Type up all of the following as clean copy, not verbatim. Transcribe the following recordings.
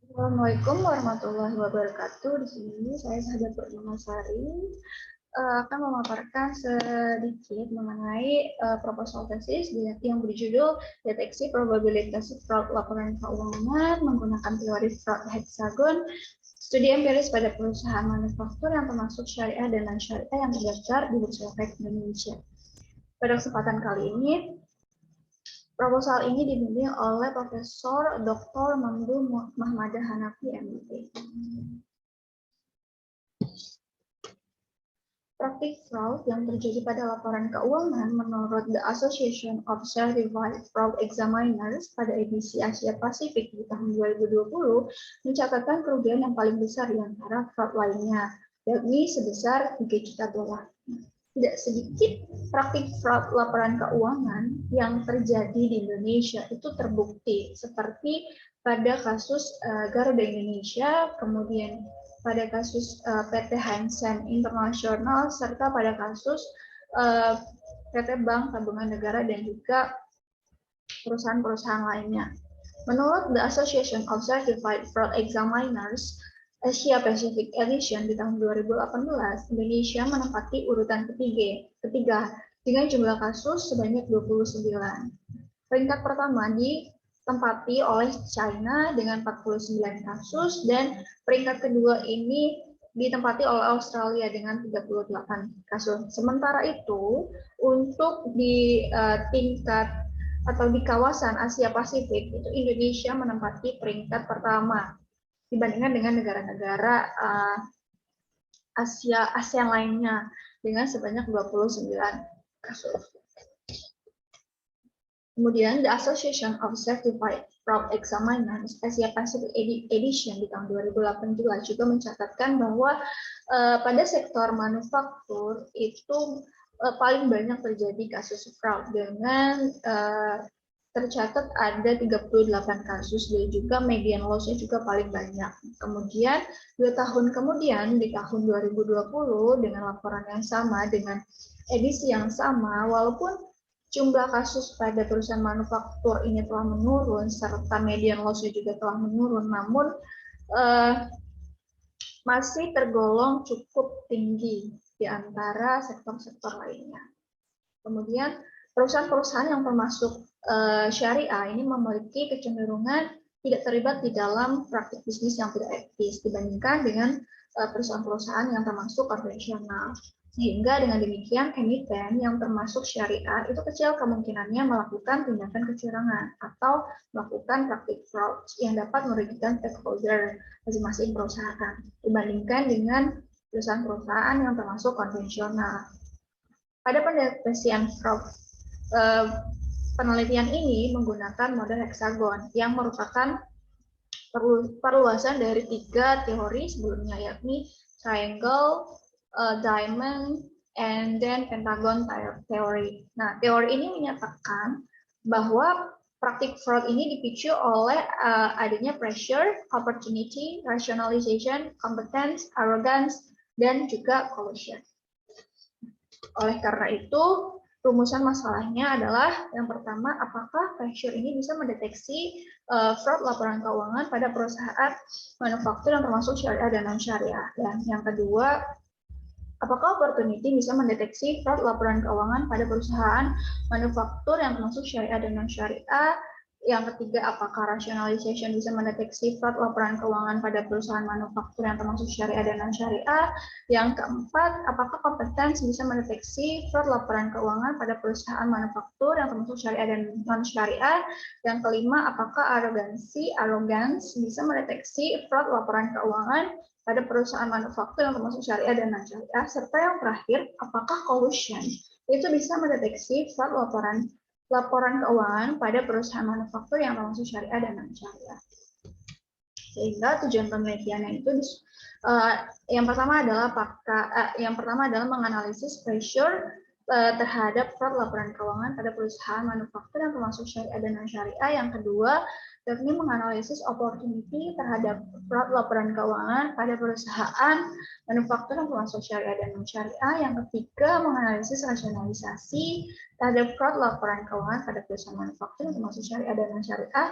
Assalamualaikum warahmatullahi wabarakatuh. Di sini saya Sahabat Purnamasari akan memaparkan sedikit mengenai proposal tesis yang berjudul Deteksi Probabilitas Fraud Laporan Keuangan menggunakan teori fraud hexagon, studi empiris pada perusahaan manufaktur yang termasuk syariah dan non-syariah yang terdaftar di Bursa Efek Indonesia. Pada kesempatan kali ini, proposal ini dibimbing oleh Profesor Dr. Mamdu Mahmadah Hanafi, MD. Praktik fraud yang terjadi pada laporan keuangan menurut The Association of Certified Fraud Examiners pada edisi Asia Pasifik di tahun 2020 mencatatkan kerugian yang paling besar di antara fraud lainnya, yakni sebesar $3 juta. Tidak sedikit praktik fraud laporan keuangan yang terjadi di Indonesia itu terbukti, seperti pada kasus Garuda Indonesia, kemudian pada kasus PT Hansen Internasional, serta pada kasus PT Bank Tabungan Negara dan juga perusahaan-perusahaan lainnya. Menurut The Association of Certified Fraud Examiners, Asia Pacific Edition di tahun 2018, Indonesia menempati urutan ketiga dengan jumlah kasus sebanyak 29. Peringkat pertama ditempati oleh China dengan 49 kasus dan peringkat kedua ini ditempati oleh Australia dengan 38 kasus. Sementara itu, untuk di tingkat atau di kawasan Asia Pasifik itu Indonesia menempati peringkat pertama dibandingkan dengan negara-negara ASEAN lainnya dengan sebanyak 29 kasus. Kemudian The Association of Certified Fraud Examiners Asia Pacific Edition di tahun 2018 juga mencatatkan bahwa pada sektor manufaktur itu paling banyak terjadi kasus fraud dengan tercatat ada 38 kasus dan juga median loss-nya juga paling banyak. Kemudian 2 tahun kemudian di tahun 2020 dengan laporan yang sama dengan edisi yang sama, walaupun jumlah kasus pada perusahaan manufaktur ini telah menurun serta median loss-nya juga telah menurun, namun masih tergolong cukup tinggi di antara sektor-sektor lainnya. Kemudian perusahaan-perusahaan yang termasuk syariah ini memiliki kecenderungan tidak terlibat di dalam praktik bisnis yang tidak etis dibandingkan dengan perusahaan-perusahaan yang termasuk konvensional. Sehingga dengan demikian emiten yang termasuk syariah itu kecil kemungkinannya melakukan tindakan kecurangan atau melakukan praktik fraud yang dapat merugikan stakeholder masing-masing perusahaan dibandingkan dengan perusahaan-perusahaan yang termasuk konvensional. Pada pendeteksian fraud, penelitian ini menggunakan model heksagon yang merupakan perluasan dari 3 teori sebelumnya, yakni triangle, diamond, and then pentagon theory. Nah, teori ini menyatakan bahwa praktik fraud ini dipicu oleh adanya pressure, opportunity, rationalization, competence, arrogance, dan juga collusion. Oleh karena itu, rumusan masalahnya adalah yang pertama, apakah pressure ini bisa mendeteksi fraud laporan keuangan pada perusahaan manufaktur yang termasuk syariah dan non-syariah. Dan yang kedua, apakah opportunity bisa mendeteksi fraud laporan keuangan pada perusahaan manufaktur yang termasuk syariah dan non-syariah. Yang ketiga, apakah rationalization bisa mendeteksi fraud laporan keuangan pada perusahaan manufaktur yang termasuk syariah dan non-syariah. Yang keempat, apakah kompetensi bisa mendeteksi fraud laporan keuangan pada perusahaan manufaktur yang termasuk syariah dan non-syariah. Yang kelima, apakah arrogance bisa mendeteksi fraud laporan keuangan pada perusahaan manufaktur yang termasuk syariah dan non-syariah. Serta yang terakhir, apakah collusion itu bisa mendeteksi fraud laporan keuangan pada perusahaan manufaktur yang termasuk syariah dan non-syariah. Sehingga tujuan penelitiannya itu yang pertama adalah menganalisis pressure terhadap fraud laporan keuangan pada perusahaan manufaktur yang termasuk syariah dan non-syariah. Yang kedua yakni menganalisis opportunity terhadap fraud laporan keuangan pada perusahaan manufaktur termasuk syariah dan non-syariah. Yang ketiga, menganalisis rasionalisasi terhadap fraud laporan keuangan pada perusahaan manufaktur termasuk syariah dan non-syariah.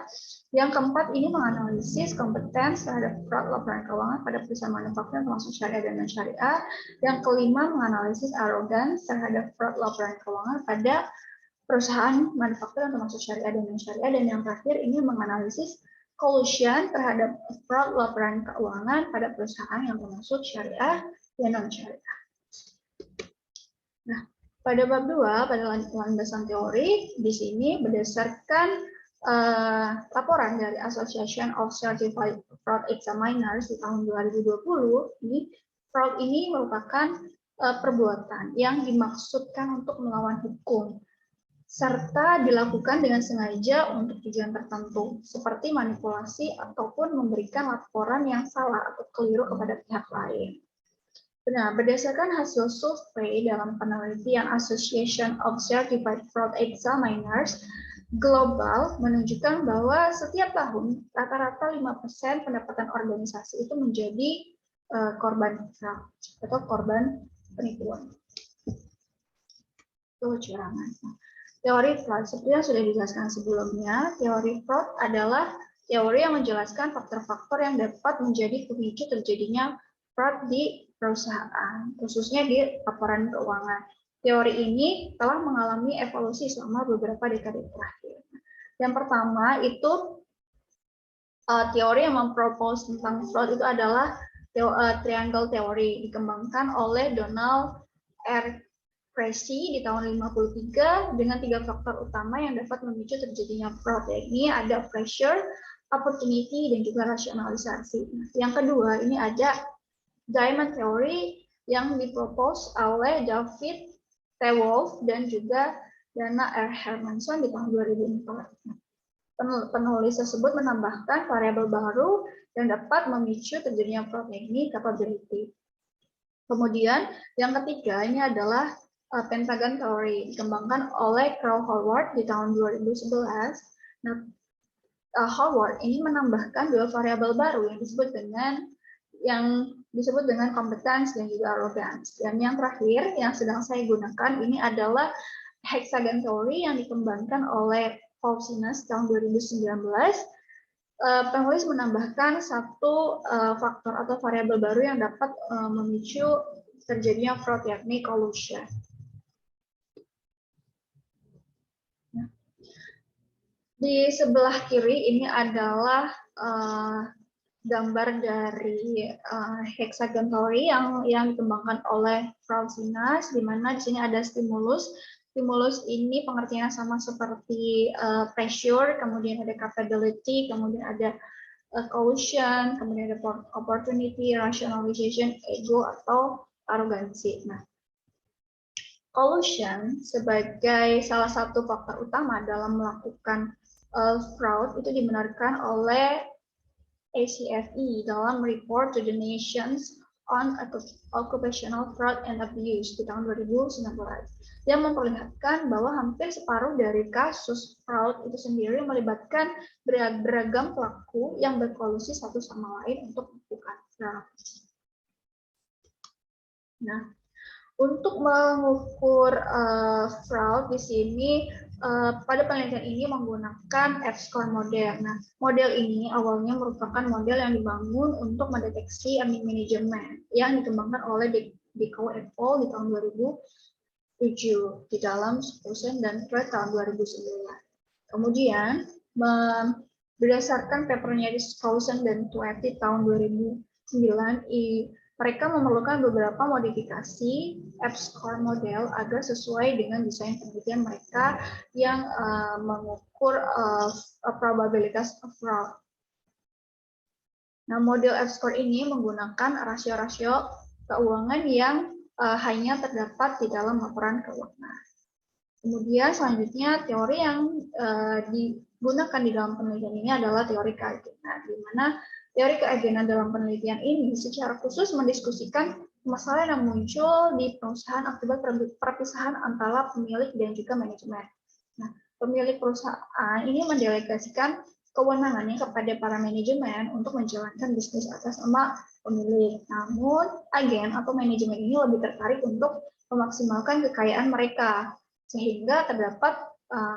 Yang keempat, ini menganalisis kompetensi terhadap fraud laporan keuangan pada perusahaan manufaktur termasuk syariah dan non-syariah. Yang kelima, menganalisis arogansi terhadap fraud laporan keuangan pada perusahaan manufaktur termasuk syariah dan non-syariah. Dan yang terakhir, ini menganalisis collusion terhadap fraud laporan keuangan pada perusahaan yang termasuk syariah dan non-syariah. Nah, pada bab 2, pada landasan teori, di sini berdasarkan laporan dari Association of Certified Fraud Examiners di tahun 2020, fraud ini merupakan perbuatan yang dimaksudkan untuk melawan hukum, serta dilakukan dengan sengaja untuk tujuan tertentu, seperti manipulasi ataupun memberikan laporan yang salah atau keliru kepada pihak lain. Nah, berdasarkan hasil survei dalam penelitian Association of Certified Fraud Examiners global menunjukkan bahwa setiap tahun rata-rata 5% pendapatan organisasi itu menjadi korban fraud atau korban penipuan atau kecurangan. Teori fraud, seperti yang sudah dijelaskan sebelumnya, teori fraud adalah teori yang menjelaskan faktor-faktor yang dapat menjadi pemicu terjadinya fraud di perusahaan, khususnya di laporan keuangan. Teori ini telah mengalami evolusi selama beberapa dekade terakhir. Yang pertama itu teori yang mempropose tentang fraud itu adalah triangle theory, dikembangkan oleh Donald R. Tracy di tahun 53 dengan 3 faktor utama yang dapat memicu terjadinya fraud. Ini ada pressure, opportunity, dan juga rasionalisasi. Yang kedua, ini ada diamond theory yang dipropose oleh David T. Wolf dan juga Dana R. Hermanson di tahun 2004. Penulis tersebut menambahkan variabel baru yang dapat memicu terjadinya fraud, ini capability. Kemudian yang ketiga ini adalah Pentagon Theory, dikembangkan oleh Carl Howard di tahun 2011. Nah, Howard ini menambahkan 2 variabel baru yang disebut dengan kompetensi dan juga arrogance. Dan yang terakhir yang sedang saya gunakan ini adalah Hexagon Theory yang dikembangkan oleh Paulsinus tahun 2019. Penulis menambahkan 1 faktor atau variabel baru yang dapat memicu terjadinya fraud, yakni collusion. Di sebelah kiri ini adalah gambar dari hexagon theory yang dikembangkan oleh Paulsinus, di mana di sini ada stimulus. Stimulus ini pengertiannya sama seperti pressure, kemudian ada capability, kemudian ada collusion, kemudian ada opportunity, rationalization, ego, atau arogansi. Nah, collusion sebagai salah satu faktor utama dalam melakukan fraud itu dibenarkan oleh ACFE dalam Report to the Nations on Occupational Fraud and Abuse di tahun 2019 yang memperlihatkan bahwa hampir separuh dari kasus fraud itu sendiri melibatkan beragam pelaku yang berkolusi satu sama lain untuk melakukan fraud. Nah, untuk mengukur fraud di sini pada penelitian ini menggunakan F-score model. Nah, model ini awalnya merupakan model yang dibangun untuk mendeteksi earning management yang dikembangkan oleh Deco et al. Di tahun 2007 di dalam Solution dan Threat tahun 2009. Kemudian berdasarkan papernya di Solution dan Threat di tahun 2009, mereka memerlukan beberapa modifikasi F-score model agar sesuai dengan desain penelitian mereka yang mengukur probabilitas fraud. Nah, model F-score ini menggunakan rasio-rasio keuangan yang hanya terdapat di dalam laporan keuangan. Kemudian selanjutnya teori yang digunakan di dalam penelitian ini adalah teori keagenan, di mana teori keagenan dalam penelitian ini secara khusus mendiskusikan masalah yang muncul di perusahaan akibat perpisahan antara pemilik dan juga manajemen. Nah, pemilik perusahaan ini mendelegasikan kewenangannya kepada para manajemen untuk menjalankan bisnis atas nama pemilik. Namun, agen atau manajemen ini lebih tertarik untuk memaksimalkan kekayaan mereka, sehingga terdapat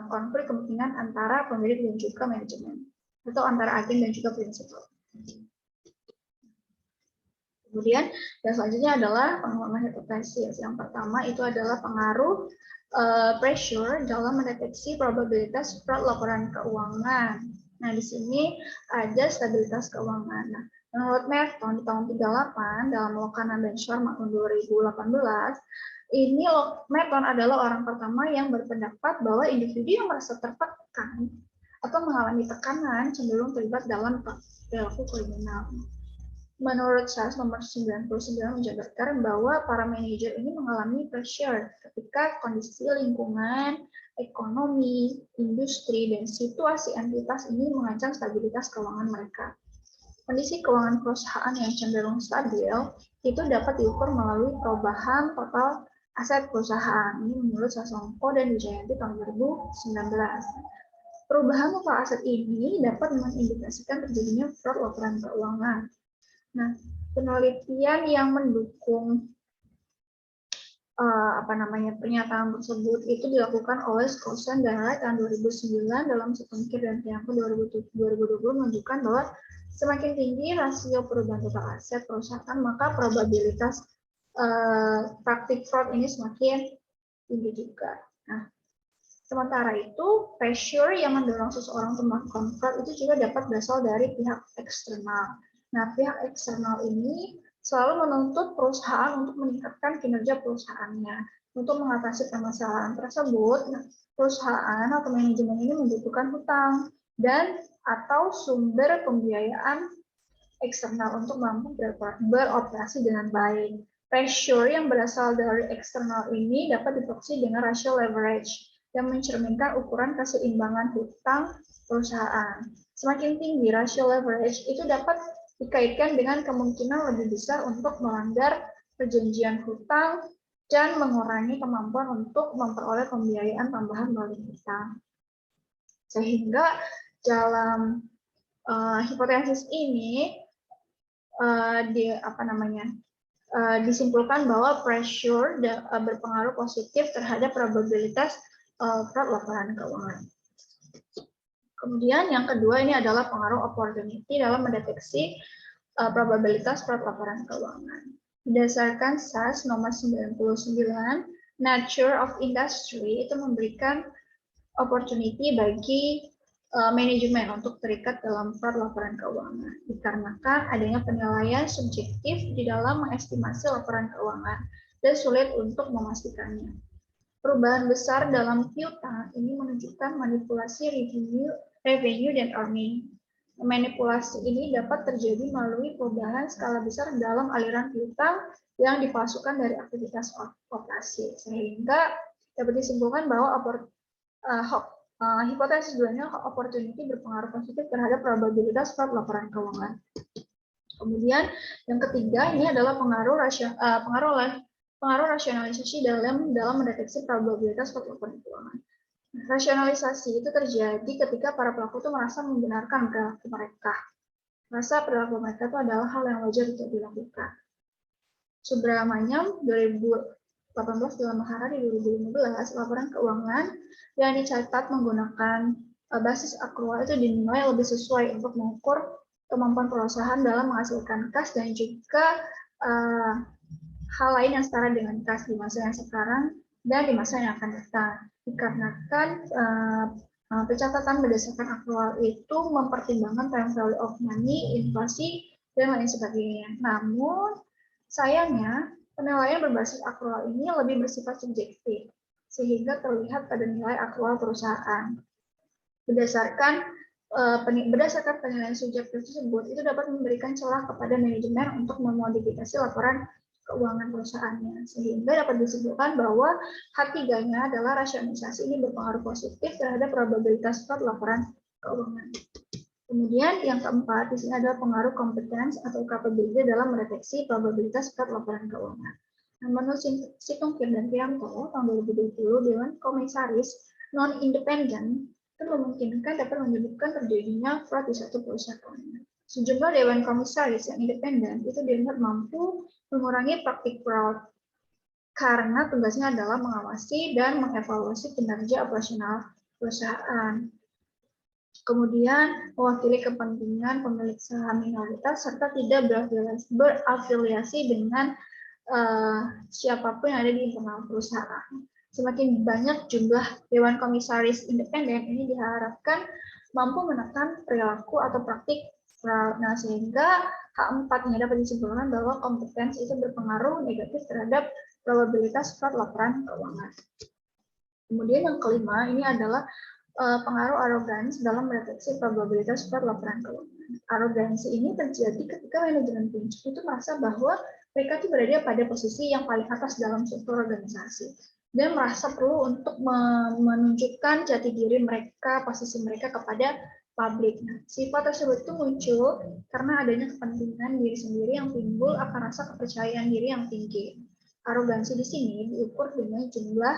konflik kepentingan antara pemilik dan juga manajemen, atau antara agen dan juga prinsipal. Kemudian, yang selanjutnya adalah pengembangan hipotesis. Yang pertama itu adalah pengaruh pressure dalam mendeteksi probabilitas fraud laporan keuangan. Nah, di sini ada stabilitas keuangan. Nah, menurut Merton di tahun 38 dalam Lokana dan Sharma tahun 2018, ini Merton adalah orang pertama yang berpendapat bahwa individu yang merasa tertekan atau mengalami tekanan cenderung terlibat dalam perilaku kriminal. Menurut SAS nomor 99 menjabarkan bahwa para manajer ini mengalami pressure ketika kondisi lingkungan, ekonomi, industri, dan situasi entitas ini mengancam stabilitas keuangan mereka. Kondisi keuangan perusahaan yang cenderung stabil itu dapat diukur melalui perubahan total aset perusahaan. Ini menurut Sasongko dan Wijayanti tahun 2019. Perubahan total aset ini dapat mengindikasikan terjadinya fraud laporan keuangan. Nah, penelitian yang mendukung pernyataan tersebut itu dilakukan oleh Skosen dan Wright tahun 2009 dalam Setengkir dan Tiangku 2020 menunjukkan bahwa semakin tinggi rasio perubahan total aset perusahaan, maka probabilitas praktik fraud ini semakin tinggi juga. Nah, sementara itu, pressure yang mendorong seseorang untuk melakukan fraud itu juga dapat berasal dari pihak eksternal. Nah, pihak eksternal ini selalu menuntut perusahaan untuk meningkatkan kinerja perusahaannya. Untuk mengatasi permasalahan tersebut, perusahaan atau manajemen ini membutuhkan hutang dan atau sumber pembiayaan eksternal untuk mampu beroperasi dengan baik. Pressure yang berasal dari eksternal ini dapat diproduksi dengan rasio leverage yang mencerminkan ukuran keseimbangan hutang perusahaan. Semakin tinggi rasio leverage itu dapat dikaitkan dengan kemungkinan lebih besar untuk melanggar perjanjian hutang dan mengurangi kemampuan untuk memperoleh pembiayaan tambahan melalui hutang. Sehingga dalam hipotesis ini disimpulkan bahwa pressure berpengaruh positif terhadap probabilitas fraud laporan keuangan. Kemudian yang kedua ini adalah pengaruh opportunity dalam mendeteksi probabilitas fraud laporan keuangan. Berdasarkan SAS nomor 99, Nature of Industry itu memberikan opportunity bagi manajemen untuk terikat dalam fraud laporan keuangan. Dikarenakan adanya penilaian subjektif di dalam mengestimasi laporan keuangan dan sulit untuk memastikannya. Perubahan besar dalam piutang ini menunjukkan manipulasi revenue dan earning. Manipulasi ini dapat terjadi melalui perubahan skala besar dalam aliran piutang yang dipalsukan dari aktivitas operasi, sehingga dapat disimpulkan bahwa hipotesis duanya opportunity berpengaruh positif terhadap probabilitas fraud laporan keuangan. Kemudian yang ketiga ini adalah pengaruh rasionalisasi dalam mendeteksi probabilitas fraud laporan keuangan. Rasionalisasi itu terjadi ketika para pelaku itu merasa membenarkan perilaku mereka. Merasa perilaku mereka itu adalah hal yang wajar untuk dilakukan. Subramanyam 2018 dalam Mahara di 2015, laporan keuangan yang dicatat menggunakan basis akrual itu dinilai lebih sesuai untuk mengukur kemampuan perusahaan dalam menghasilkan kas dan juga hal lain yang setara dengan kas di masa yang sekarang dan di masa yang akan datang. Dikarenakan pencatatan berdasarkan akrual itu mempertimbangkan time value of money, inflasi, dan lain sebagainya. Namun, sayangnya, penilaian berbasis akrual ini lebih bersifat subjektif, sehingga terlihat pada nilai akrual perusahaan. Berdasarkan penilaian subjektif tersebut, itu dapat memberikan celah kepada manajemen untuk memodifikasi laporan keuangan perusahaannya, sehingga dapat disimpulkan bahwa H3-nya adalah rasionalisasi ini berpengaruh positif terhadap probabilitas fraud laporan keuangan. Kemudian yang keempat di sini adalah pengaruh kompetens atau capability dalam mendeteksi probabilitas fraud laporan keuangan. Nah, menurut Situngkir dan Prianto tahun 2020, Dewan Komisaris Non-Independen itu memungkinkan dapat menyebabkan terjadinya fraud di suatu perusahaan. Sejumlah dewan komisaris yang independen itu dianggap mampu mengurangi praktik fraud karena tugasnya adalah mengawasi dan mengevaluasi kinerja operasional perusahaan. Kemudian mewakili kepentingan pemilik saham minoritas serta tidak berafiliasi dengan siapapun yang ada di internal perusahaan. Semakin banyak jumlah dewan komisaris independen ini diharapkan mampu menekan perilaku atau praktik fraud. Nah, sehingga H4 ini dapat disimpulkan bahwa kompetensi itu berpengaruh negatif terhadap probabilitas fraud laporan keuangan. Kemudian yang kelima ini adalah pengaruh arogansi dalam mendeteksi probabilitas fraud laporan keuangan. Arogansi ini terjadi ketika manajemen puncak itu merasa bahwa mereka itu berada pada posisi yang paling atas dalam suatu organisasi dan merasa perlu untuk menunjukkan jati diri mereka, posisi mereka kepada publik. Nah, sifat tersebut itu muncul karena adanya kepentingan diri sendiri yang timbul akan rasa kepercayaan diri yang tinggi. Arogansi di sini diukur dengan jumlah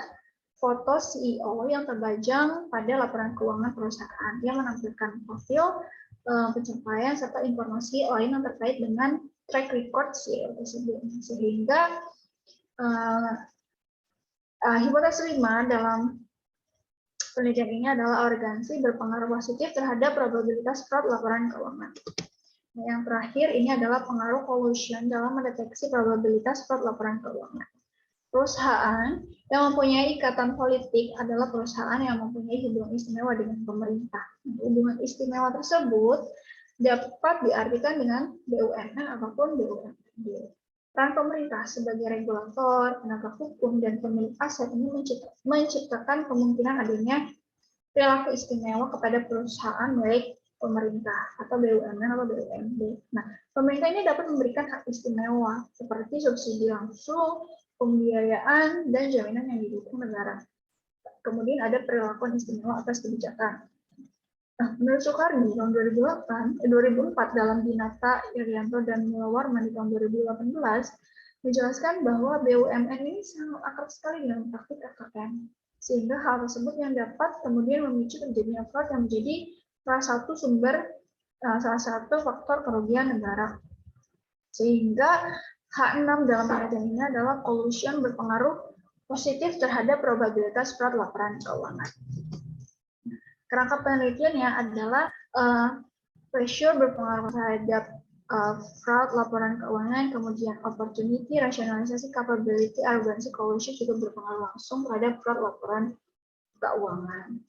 foto CEO yang terbajang pada laporan keuangan perusahaan yang menampilkan profil, pencapaian, serta informasi lain yang terkait dengan track record CEO tersebut. Sehingga hipotesis 5 dalam penelitian ini adalah arogansi berpengaruh positif terhadap probabilitas fraud laporan keuangan. Nah, yang terakhir ini adalah pengaruh collusion dalam mendeteksi probabilitas fraud laporan keuangan. Perusahaan yang mempunyai ikatan politik adalah perusahaan yang mempunyai hubungan istimewa dengan pemerintah. Hubungan istimewa tersebut dapat diartikan dengan BUMN ataupun BUMD. Peran pemerintah sebagai regulator, penegak hukum, dan pemilik aset ini menciptakan kemungkinan adanya perilaku istimewa kepada perusahaan milik pemerintah atau BUMN atau BUMD. Nah, pemerintah ini dapat memberikan hak istimewa seperti subsidi langsung, pembiayaan, dan jaminan yang didukung negara. Kemudian ada perilaku istimewa atas kebijakan. Nah, menurut Soekarno tahun 2004 dalam Dinata Irianto dan Mula Warman di tahun 2018 menjelaskan bahwa BUMN ini sangat akrab sekali dengan praktik KKN, sehingga hal tersebut yang dapat kemudian memicu terjadinya fraud yang menjadi salah satu faktor kerugian negara. Sehingga H6 dalam penelitian ini adalah collusion berpengaruh positif terhadap probabilitas fraud laporan keuangan. Kerangka penelitiannya adalah ratio berpengaruh terhadap fraud laporan keuangan, kemudian opportunity, rasionalisasi, capability, arogansi, collusion juga berpengaruh langsung terhadap fraud laporan keuangan.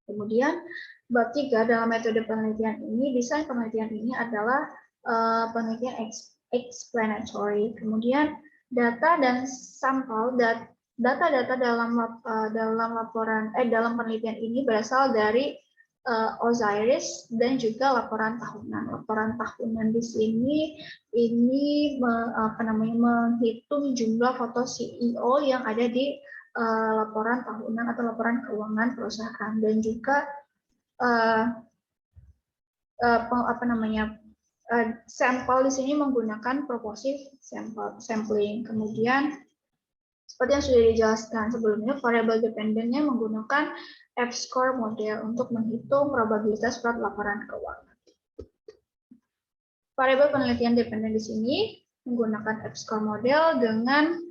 Kemudian bab 3 dalam metode penelitian ini, desain penelitian ini adalah penelitian explanatory. Kemudian data dan sampel data-data dalam penelitian ini berasal dari Osiris dan juga laporan tahunan. Laporan tahunan di sini ini menghitung jumlah foto CEO yang ada di laporan tahunan atau laporan keuangan perusahaan, dan juga sampel di sini menggunakan proporsi sampling. Kemudian seperti yang sudah dijelaskan sebelumnya, variabel dependennya menggunakan F-score model untuk menghitung probabilitas fraud laporan keuangan. Variabel penelitian dependen di sini menggunakan F-score model dengan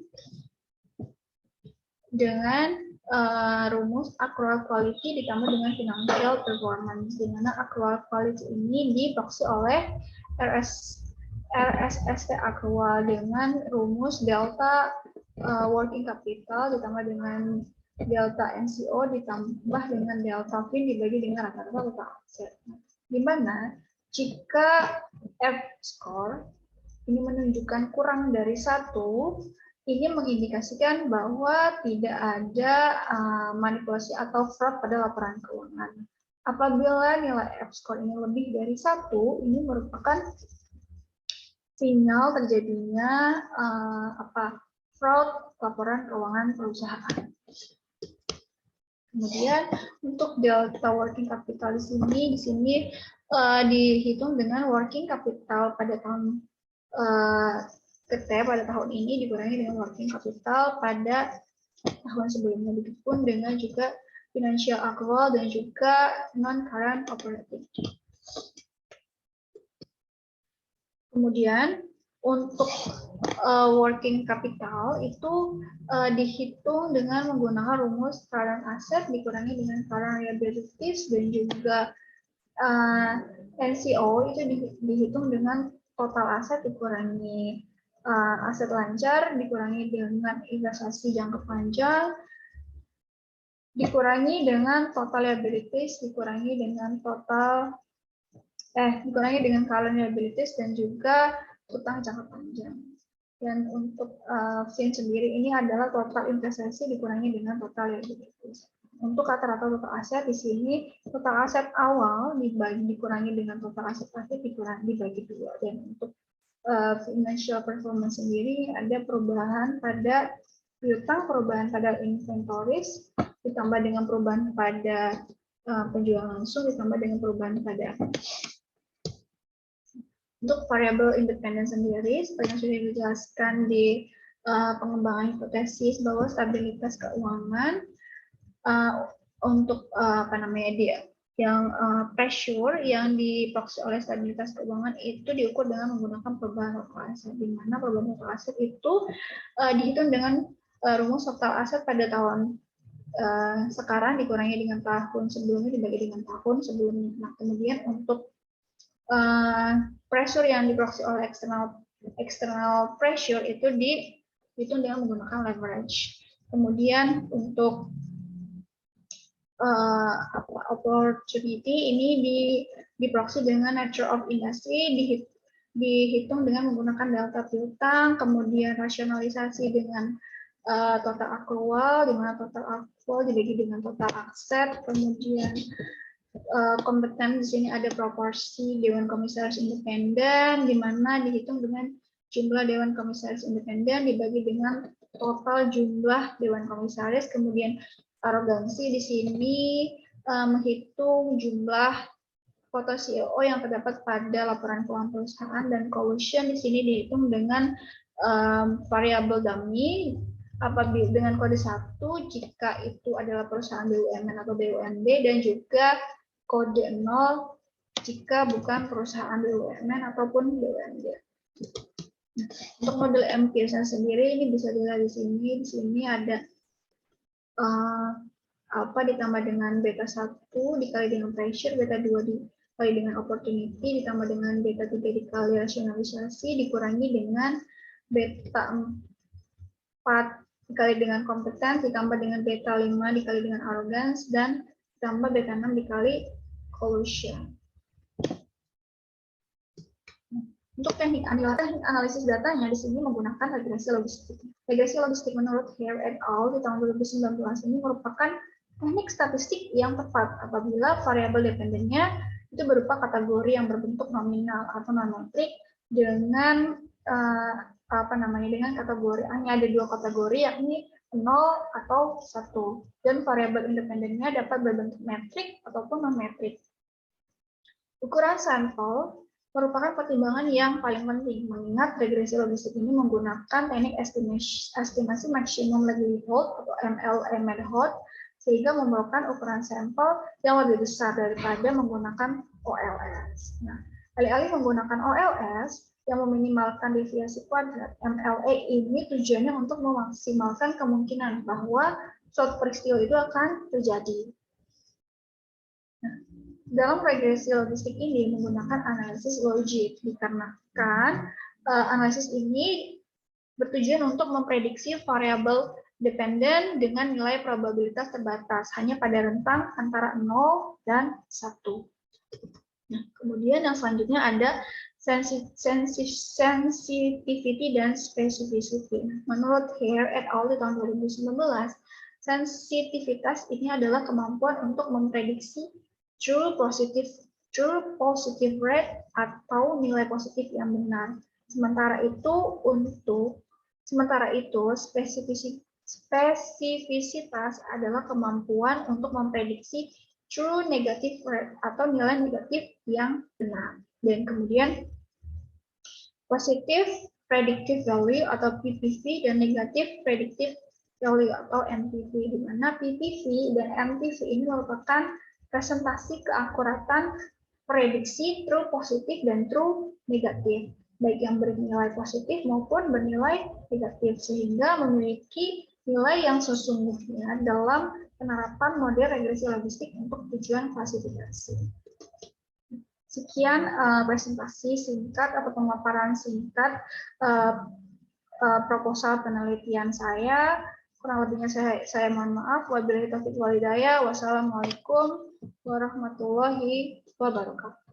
rumus accrual quality ditambah dengan financial performance, di mana accrual quality ini diproksi oleh RSST accrual dengan rumus delta working capital ditambah dengan delta NCO ditambah dengan delta fin dibagi dengan rata-rata total aset. Di mana jika F-score ini menunjukkan kurang dari 1, ini mengindikasikan bahwa tidak ada manipulasi atau fraud pada laporan keuangan. Apabila nilai F-score ini lebih dari 1, ini merupakan sinyal terjadinya fraud laporan keuangan perusahaan. Kemudian untuk delta working capital di sini dihitung dengan working capital pada tahun pada tahun ini dikurangi dengan working capital pada tahun sebelumnya, begitupun dengan juga financial accrual, dan juga non-current operating. Kemudian untuk working capital itu dihitung dengan menggunakan rumus current asset dikurangi dengan current liabilities, dan juga NCO itu dihitung dengan total aset dikurangi aset lancar dikurangi dengan investasi jangka panjang dikurangi dengan total liabilities dikurangi dengan current liabilities dan juga utang jangka panjang. Dan untuk fin sendiri ini adalah total investasi dikurangi dengan total liabilities. Untuk rata-rata total aset di sini total aset awal dikurangi dengan total aset akhir dibagi dua. Dan untuk financial performance sendiri ada perubahan pada piutang, perubahan pada inventories, ditambah dengan perubahan pada penjualan langsung, ditambah dengan perubahan pada untuk variable independen sendiri, seperti yang sudah dijelaskan di pengembangan hipotesis bahwa stabilitas keuangan untuk pressure yang diproksi oleh stabilitas keuangan itu diukur dengan menggunakan perubahan total aset, di mana perubahan total aset itu dihitung dengan rumus total aset pada tahun sekarang dikurangi dengan tahun sebelumnya dibagi dengan tahun sebelumnya. Nah, kemudian untuk pressure yang diproksi oleh external pressure itu dihitung dengan menggunakan leverage. Kemudian untuk opportunity ini diproksi dengan nature of industry, dihitung dengan menggunakan delta piutang, kemudian rasionalisasi dengan total accrual, di mana total accrual dibagi dengan total aset, kemudian kompeten di sini ada proporsi Dewan Komisaris Independen, di mana dihitung dengan jumlah Dewan Komisaris Independen dibagi dengan total jumlah Dewan Komisaris, kemudian arogansi di sini menghitung jumlah foto CEO yang terdapat pada laporan keuangan perusahaan, dan collusion di sini dihitung dengan variabel dummy apabila dengan kode 1 jika itu adalah perusahaan BUMN atau BUMD, dan juga kode 0 jika bukan perusahaan BUMN ataupun BUMD. Untuk model M. Pearson sendiri ini bisa dilihat di sini. Di sini ada alpha ditambah dengan beta 1 dikali dengan pressure, beta 2 dikali dengan opportunity, ditambah dengan beta 3 dikali rasionalisasi, dikurangi dengan beta 4 dikali dengan kompeten, ditambah dengan beta 5 dikali dengan arrogance, dan ditambah beta 6 dikali collusion. Untuk teknik analisis datanya di sini menggunakan regresi logistik. Regresi logistik menurut Hare et al. Di tahun 2019 ini merupakan teknik statistik yang tepat apabila variabel dependennya itu berupa kategori yang berbentuk nominal atau non-metrik dengan dengan kategori hanya ada dua kategori, yakni 0 atau 1, dan variabel independennya dapat berbentuk metrik ataupun non-metrik. Ukuran sampel merupakan pertimbangan yang paling penting, mengingat regresi logistik ini menggunakan teknik estimasi maksimum likelihood atau MLA method, sehingga memerlukan ukuran sampel yang lebih besar daripada menggunakan OLS. Nah, alih-alih menggunakan OLS yang meminimalkan deviasi kuadrat, MLA ini tujuannya untuk memaksimalkan kemungkinan bahwa suatu peristiwa itu akan terjadi. Nah, dalam regresi logistik ini menggunakan analisis logik, dikarenakan analisis ini bertujuan untuk memprediksi variabel dependen dengan nilai probabilitas terbatas hanya pada rentang antara 0 dan 1. Nah, kemudian yang selanjutnya ada sensitivity dan specificity. Menurut Hare et al. Di tahun 2019, sensitivitas ini adalah kemampuan untuk memprediksi true positive rate atau nilai positif yang benar. Sementara itu spesifisitas adalah kemampuan untuk memprediksi true negative rate atau nilai negatif yang benar. Dan kemudian positive predictive value atau PPV dan negative predictive teori atau MPV, di mana PPV dan MPV ini merupakan presentasi keakuratan prediksi true positif dan true negatif, baik yang bernilai positif maupun bernilai negatif, sehingga memiliki nilai yang sesungguhnya dalam penerapan model regresi logistik untuk tujuan klasifikasi. Sekian presentasi singkat atau pemaparan singkat proposal penelitian saya. Kurang lebihnya saya mohon maaf. Wabillahi taufiq wal hidayah. Wassalamualaikum warahmatullahi wabarakatuh.